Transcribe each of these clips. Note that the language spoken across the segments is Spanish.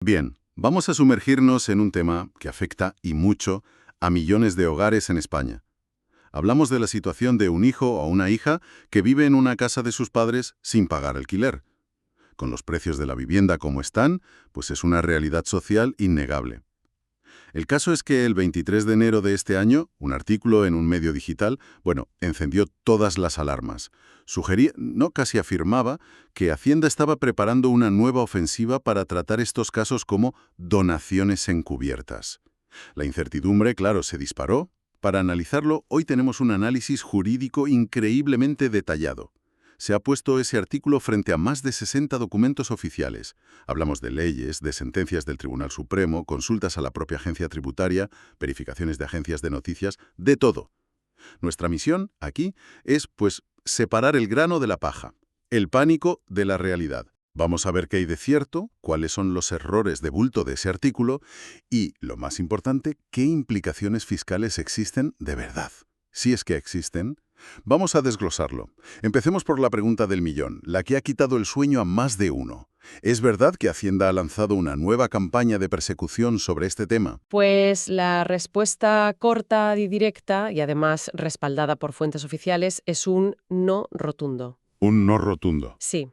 Bien, vamos a sumergirnos en un tema que afecta y mucho a millones de hogares en España. Hablamos de la situación de un hijo o una hija que vive en una casa de sus padres sin pagar alquiler. Con los precios de la vivienda como están, pues es una realidad social innegable. El caso es que el 23 de enero de este año, un artículo en un medio digital, encendió todas las alarmas. Sugería, no casi afirmaba, que Hacienda estaba preparando una nueva ofensiva para tratar estos casos como donaciones encubiertas. La incertidumbre, claro, se disparó. Para analizarlo, hoy tenemos un análisis jurídico increíblemente detallado. Se ha puesto ese artículo frente a más de 60 documentos oficiales. Hablamos de leyes, de sentencias del Tribunal Supremo, consultas a la propia agencia tributaria, verificaciones de agencias de noticias, de todo. Nuestra misión, aquí, es, separar el grano de la paja, el pánico de la realidad. Vamos a ver qué hay de cierto, cuáles son los errores de bulto de ese artículo y, lo más importante, qué implicaciones fiscales existen de verdad. Si es que existen. Vamos a desglosarlo. Empecemos por la pregunta del millón, la que ha quitado el sueño a más de uno. ¿Es verdad que Hacienda ha lanzado una nueva campaña de persecución sobre este tema? Pues la respuesta corta y directa, y además respaldada por fuentes oficiales, es un no rotundo. Un no rotundo. Sí.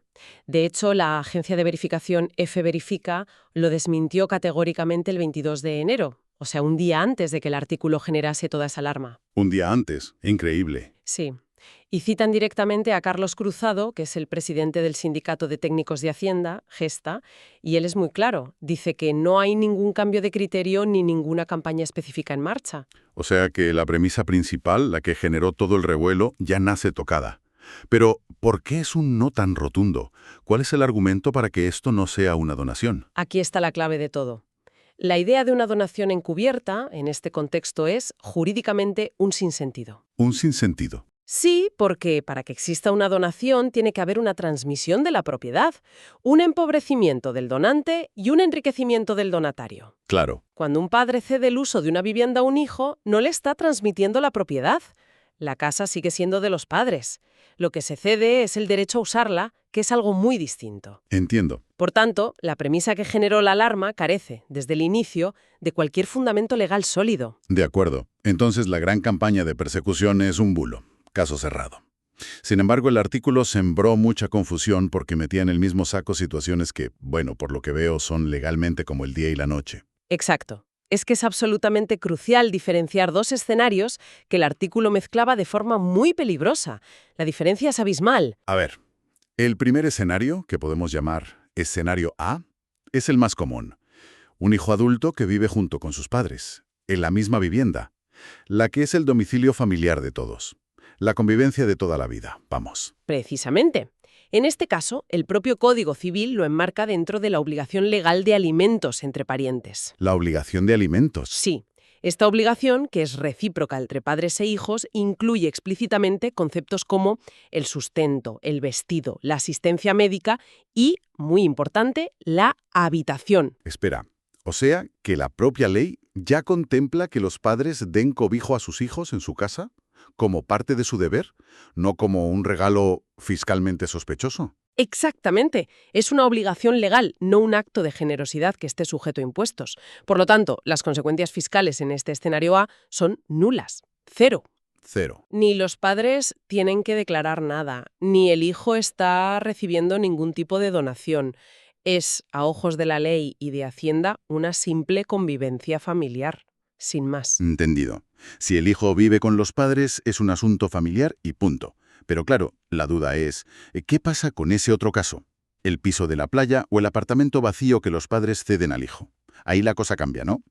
De hecho, la agencia de verificación F-Verifica lo desmintió categóricamente el 22 de enero, o sea, un día antes de que el artículo generase toda esa alarma. Un día antes. Increíble. Sí. Y citan directamente a Carlos Cruzado, que es el presidente del Sindicato de Técnicos de Hacienda, Gesta, y él es muy claro. Dice que no hay ningún cambio de criterio ni ninguna campaña específica en marcha. O sea que la premisa principal, la que generó todo el revuelo, ya nace tocada. Pero, ¿por qué es un no tan rotundo? ¿Cuál es el argumento para que esto no sea una donación? Aquí está la clave de todo. La idea de una donación encubierta, en este contexto, es jurídicamente un sinsentido. Un sinsentido. Sí, porque para que exista una donación tiene que haber una transmisión de la propiedad, un empobrecimiento del donante y un enriquecimiento del donatario. Claro. Cuando un padre cede el uso de una vivienda a un hijo, no le está transmitiendo la propiedad. La casa sigue siendo de los padres. Lo que se cede es el derecho a usarla, que es algo muy distinto. Entiendo. Por tanto, la premisa que generó la alarma carece, desde el inicio, de cualquier fundamento legal sólido. De acuerdo. Entonces la gran campaña de persecución es un bulo. Caso cerrado. Sin embargo, el artículo sembró mucha confusión porque metía en el mismo saco situaciones que, por lo que veo, son legalmente como el día y la noche. Exacto. Es que es absolutamente crucial diferenciar dos escenarios que el artículo mezclaba de forma muy peligrosa. La diferencia es abismal. A ver, el primer escenario, que podemos llamar escenario A, es el más común. Un hijo adulto que vive junto con sus padres, en la misma vivienda, la que es el domicilio familiar de todos. La convivencia de toda la vida, vamos. Precisamente. En este caso, el propio Código Civil lo enmarca dentro de la obligación legal de alimentos entre parientes. La obligación de alimentos. Sí. Esta obligación, que es recíproca entre padres e hijos, incluye explícitamente conceptos como el sustento, el vestido, la asistencia médica y, muy importante, la habitación. Espera, o sea que la propia ley ya contempla que los padres den cobijo a sus hijos en su casa como parte de su deber, no como un regalo fiscalmente sospechoso. Exactamente. Es una obligación legal, no un acto de generosidad que esté sujeto a impuestos. Por lo tanto, las consecuencias fiscales en este escenario A son nulas. Cero. Cero. Ni los padres tienen que declarar nada, ni el hijo está recibiendo ningún tipo de donación. Es, a ojos de la ley y de Hacienda, una simple convivencia familiar, sin más. Entendido. Si el hijo vive con los padres, es un asunto familiar y punto. Pero claro, la duda es, ¿qué pasa con ese otro caso? El piso de la playa o el apartamento vacío que los padres ceden al hijo. Ahí la cosa cambia, ¿no?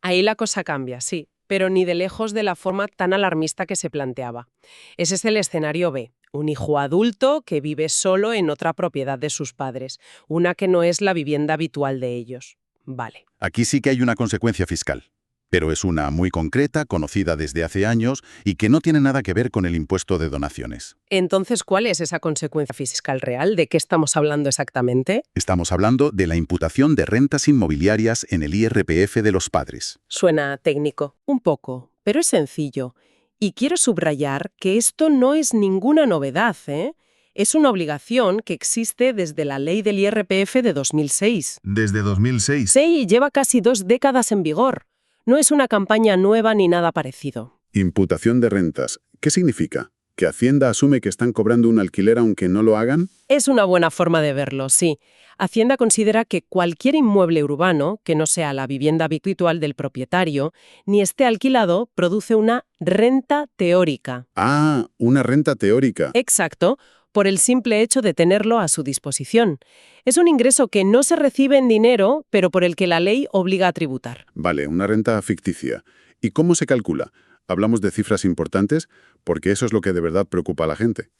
Ahí la cosa cambia, sí, pero ni de lejos de la forma tan alarmista que se planteaba. Ese es el escenario B. Un hijo adulto que vive solo en otra propiedad de sus padres, una que no es la vivienda habitual de ellos. Vale. Aquí sí que hay una consecuencia fiscal. Pero es una muy concreta, conocida desde hace años y que no tiene nada que ver con el impuesto de donaciones. Entonces, ¿cuál es esa consecuencia fiscal real? ¿De qué estamos hablando exactamente? Estamos hablando de la imputación de rentas inmobiliarias en el IRPF de los padres. Suena técnico, un poco, pero es sencillo. Y quiero subrayar que esto no es ninguna novedad, ¿eh? Es una obligación que existe desde la ley del IRPF de 2006. Desde 2006. Sí, lleva casi 2 décadas en vigor. No es una campaña nueva ni nada parecido. Imputación de rentas. ¿Qué significa? ¿Que Hacienda asume que están cobrando un alquiler aunque no lo hagan? Es una buena forma de verlo, sí. Hacienda considera que cualquier inmueble urbano, que no sea la vivienda habitual del propietario, ni esté alquilado, produce una renta teórica. Ah, una renta teórica. Exacto, por el simple hecho de tenerlo a su disposición. Es un ingreso que no se recibe en dinero, pero por el que la ley obliga a tributar. Vale, una renta ficticia. ¿Y cómo se calcula? ¿Hablamos de cifras importantes? Porque eso es lo que de verdad preocupa a la gente.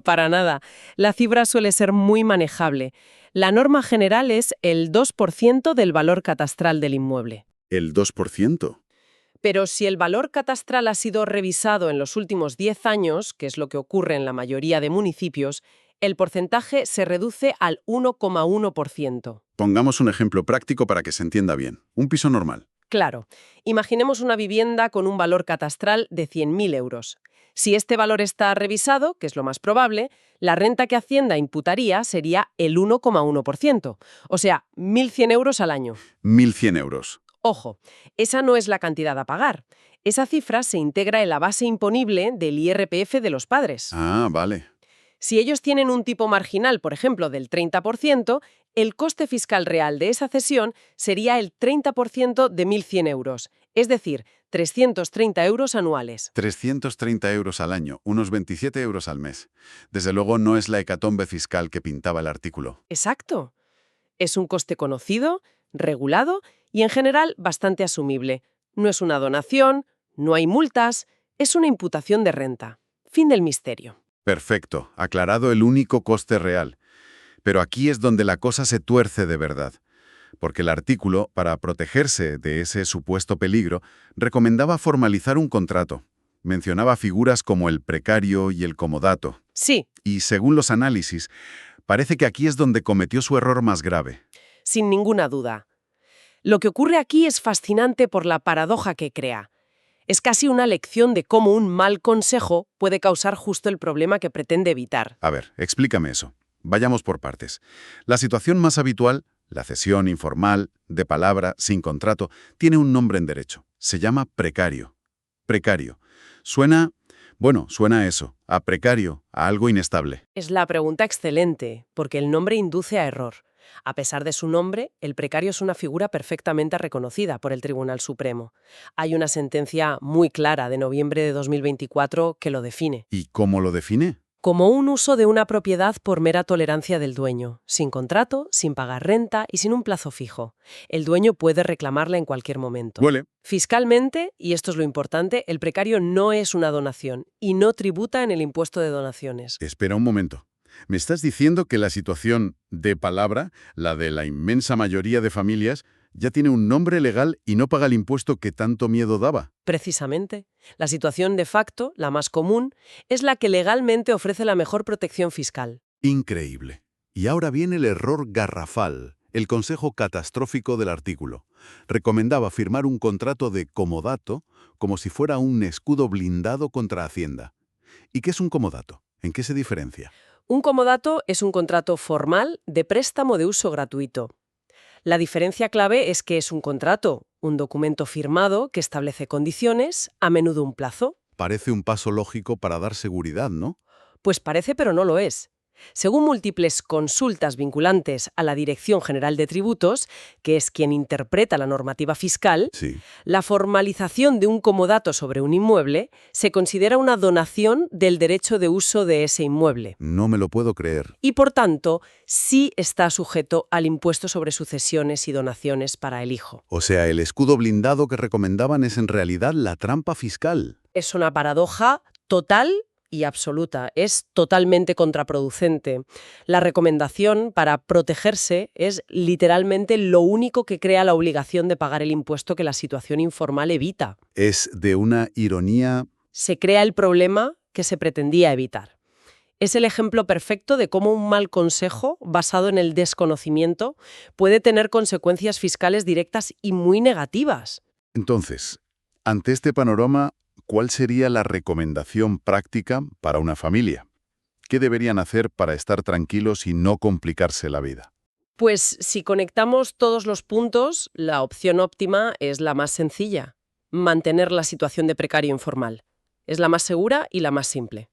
Para nada. La cifra suele ser muy manejable. La norma general es el 2% del valor catastral del inmueble. ¿El 2%? Pero si el valor catastral ha sido revisado en los últimos 10 años, que es lo que ocurre en la mayoría de municipios, el porcentaje se reduce al 1,1%. Pongamos un ejemplo práctico para que se entienda bien. Un piso normal. Claro, imaginemos una vivienda con un valor catastral de 100.000 euros. Si este valor está revisado, que es lo más probable, la renta que Hacienda imputaría sería el 1,1%, o sea, 1.100 euros al año. 1.100 euros. Ojo, esa no es la cantidad a pagar. Esa cifra se integra en la base imponible del IRPF de los padres. Ah, vale. Si ellos tienen un tipo marginal, por ejemplo, del 30%, el coste fiscal real de esa cesión sería el 30% de 1.100 euros, es decir, 330 euros anuales. 330 euros al año, unos 27 euros al mes. Desde luego no es la hecatombe fiscal que pintaba el artículo. Exacto. Es un coste conocido, regulado y en general bastante asumible. No es una donación, no hay multas, es una imputación de renta. Fin del misterio. Perfecto, aclarado el único coste real. Pero aquí es donde la cosa se tuerce de verdad. Porque el artículo, para protegerse de ese supuesto peligro, recomendaba formalizar un contrato. Mencionaba figuras como el precario y el comodato. Sí, Y según los análisis, parece que aquí es donde cometió su error más grave. sin ninguna duda. Lo que ocurre aquí es fascinante por la paradoja que crea. Es casi una lección de cómo un mal consejo puede causar justo el problema que pretende evitar. A ver, explícame eso. Vayamos por partes. La situación más habitual, la cesión informal, de palabra, sin contrato, tiene un nombre en derecho. Se llama precario. Precario. Suena a eso, a precario, a algo inestable. Es la pregunta excelente, porque el nombre induce a error. A pesar de su nombre, el precario es una figura perfectamente reconocida por el Tribunal Supremo. Hay una sentencia muy clara de noviembre de 2024 que lo define. ¿Y cómo lo define? Como un uso de una propiedad por mera tolerancia del dueño, sin contrato, sin pagar renta y sin un plazo fijo. El dueño puede reclamarla en cualquier momento. Huele. Fiscalmente, y esto es lo importante, el precario no es una donación y no tributa en el impuesto de donaciones. Espera un momento. ¿Me estás diciendo que la situación de palabra, la de la inmensa mayoría de familias, ya tiene un nombre legal y no paga el impuesto que tanto miedo daba? Precisamente. La situación de facto, la más común, es la que legalmente ofrece la mejor protección fiscal. Increíble. Y ahora viene el error garrafal, el consejo catastrófico del artículo. Recomendaba firmar un contrato de comodato como si fuera un escudo blindado contra Hacienda. ¿Y qué es un comodato? ¿En qué se diferencia? Un comodato es un contrato formal de préstamo de uso gratuito. La diferencia clave es que es un contrato, un documento firmado que establece condiciones, a menudo un plazo. Parece un paso lógico para dar seguridad, ¿no? Pues parece, pero no lo es. Según múltiples consultas vinculantes a la Dirección General de Tributos, que es quien interpreta la normativa fiscal, Sí. la formalización de un comodato sobre un inmueble se considera una donación del derecho de uso de ese inmueble. No me lo puedo creer. Y, por tanto, sí está sujeto al impuesto sobre sucesiones y donaciones para el hijo. O sea, el escudo blindado que recomendaban es en realidad la trampa fiscal. Es una paradoja total y absoluta. Es totalmente contraproducente. La recomendación para protegerse es literalmente lo único que crea la obligación de pagar el impuesto que la situación informal evita. Es de una ironía. Se crea el problema que se pretendía evitar. Es el ejemplo perfecto de cómo un mal consejo, basado en el desconocimiento, puede tener consecuencias fiscales directas y muy negativas. Entonces, ante este panorama, ¿cuál sería la recomendación práctica para una familia? ¿Qué deberían hacer para estar tranquilos y no complicarse la vida? Pues si conectamos todos los puntos, la opción óptima es la más sencilla: mantener la situación de precario informal. Es la más segura y la más simple.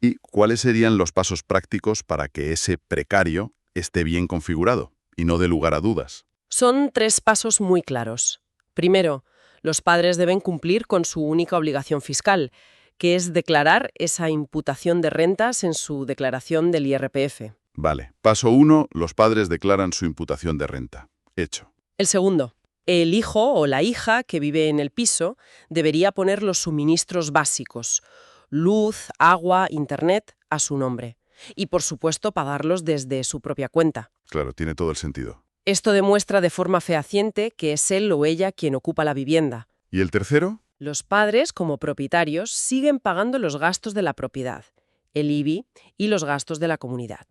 ¿Y cuáles serían los pasos prácticos para que ese precario esté bien configurado y no dé lugar a dudas? Son 3 pasos muy claros. Primero, los padres deben cumplir con su única obligación fiscal, que es declarar esa imputación de rentas en su declaración del IRPF. Vale. Paso 1, los padres declaran su imputación de renta. Hecho. El segundo, el hijo o la hija que vive en el piso debería poner los suministros básicos: luz, agua, internet, a su nombre. Y, por supuesto, pagarlos desde su propia cuenta. Claro, tiene todo el sentido. Esto demuestra de forma fehaciente que es él o ella quien ocupa la vivienda. ¿Y el tercero? Los padres, como propietarios, siguen pagando los gastos de la propiedad, el IBI y los gastos de la comunidad.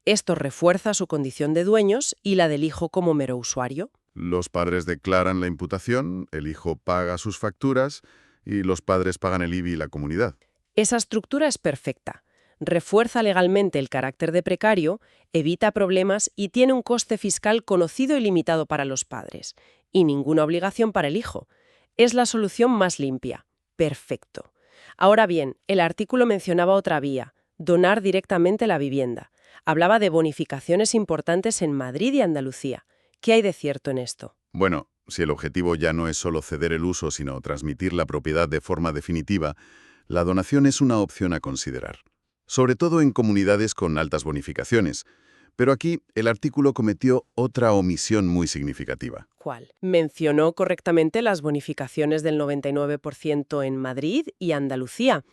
Esto refuerza su condición de dueños y la del hijo como mero usuario. Los padres declaran la imputación, el hijo paga sus facturas y los padres pagan el IBI y la comunidad. Esa estructura es perfecta. Refuerza legalmente el carácter de precario, evita problemas y tiene un coste fiscal conocido y limitado para los padres, y ninguna obligación para el hijo. Es la solución más limpia. Perfecto. Ahora bien, el artículo mencionaba otra vía: donar directamente la vivienda. Hablaba de bonificaciones importantes en Madrid y Andalucía. ¿Qué hay de cierto en esto? Bueno, si el objetivo ya no es solo ceder el uso, sino transmitir la propiedad de forma definitiva, la donación es una opción a considerar, sobre todo en comunidades con altas bonificaciones. Pero aquí el artículo cometió otra omisión muy significativa. ¿Cuál? Mencionó correctamente las bonificaciones del 99% en Madrid y Andalucía,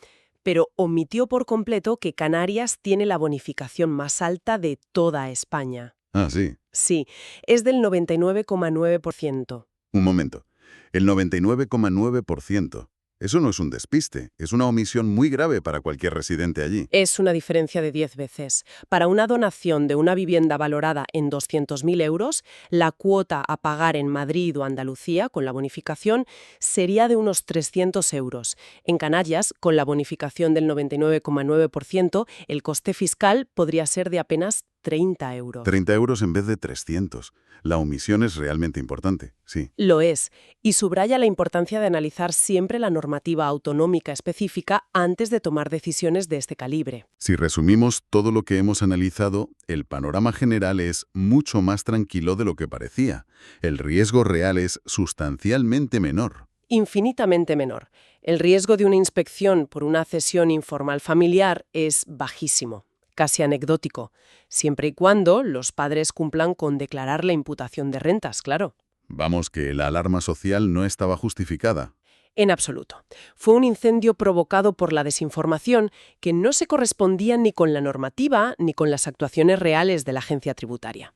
pero omitió por completo que Canarias tiene la bonificación más alta de toda España. Ah, sí. Sí, es del 99,9%. Un momento. El 99,9%. Eso no es un despiste, es una omisión muy grave para cualquier residente allí. Es una diferencia de 10 veces. Para una donación de una vivienda valorada en 200.000 euros, la cuota a pagar en Madrid o Andalucía, con la bonificación, sería de unos 300 euros. En Canarias, con la bonificación del 99,9%, el coste fiscal podría ser de apenas 30 euros. 30 euros en vez de 300. La omisión es realmente importante, sí. Lo es, y subraya la importancia de analizar siempre la normativa autonómica específica antes de tomar decisiones de este calibre. Si resumimos todo lo que hemos analizado, el panorama general es mucho más tranquilo de lo que parecía. El riesgo real es sustancialmente menor. Infinitamente menor. El riesgo de una inspección por una cesión informal familiar es bajísimo, casi anecdótico, siempre y cuando los padres cumplan con declarar la imputación de rentas, claro. Vamos, que la alarma social no estaba justificada. En absoluto. Fue un incendio provocado por la desinformación que no se correspondía ni con la normativa ni con las actuaciones reales de la agencia tributaria.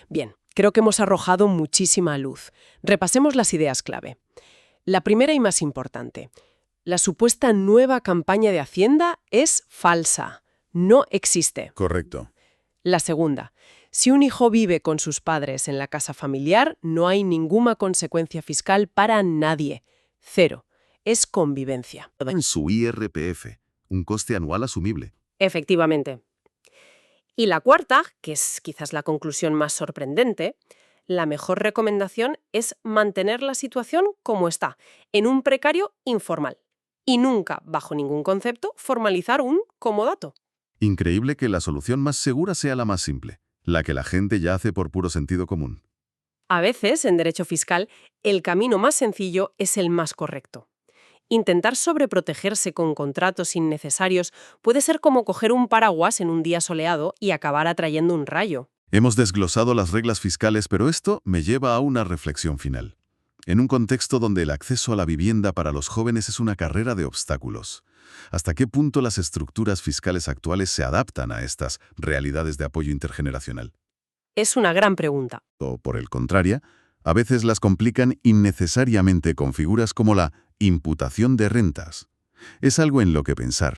Bien, creo que hemos arrojado muchísima luz. Repasemos las ideas clave. La primera y más importante: la supuesta nueva campaña de Hacienda es falsa. No existe. Correcto. La segunda: si un hijo vive con sus padres en la casa familiar, no hay ninguna consecuencia fiscal para nadie. 0. Es convivencia. En su IRPF, un coste anual asumible. Efectivamente. Y la cuarta, que es quizás la conclusión más sorprendente: la mejor recomendación es mantener la situación como está, en un precario informal. Y nunca, bajo ningún concepto, formalizar un comodato. Increíble que la solución más segura sea la más simple, la que la gente ya hace por puro sentido común. A veces, en derecho fiscal, el camino más sencillo es el más correcto. Intentar sobreprotegerse con contratos innecesarios puede ser como coger un paraguas en un día soleado y acabar atrayendo un rayo. Hemos desglosado las reglas fiscales, pero esto me lleva a una reflexión final. En un contexto donde el acceso a la vivienda para los jóvenes es una carrera de obstáculos, ¿hasta qué punto las estructuras fiscales actuales se adaptan a estas realidades de apoyo intergeneracional? Es una gran pregunta. O, por el contrario, a veces las complican innecesariamente con figuras como la imputación de rentas. Es algo en lo que pensar.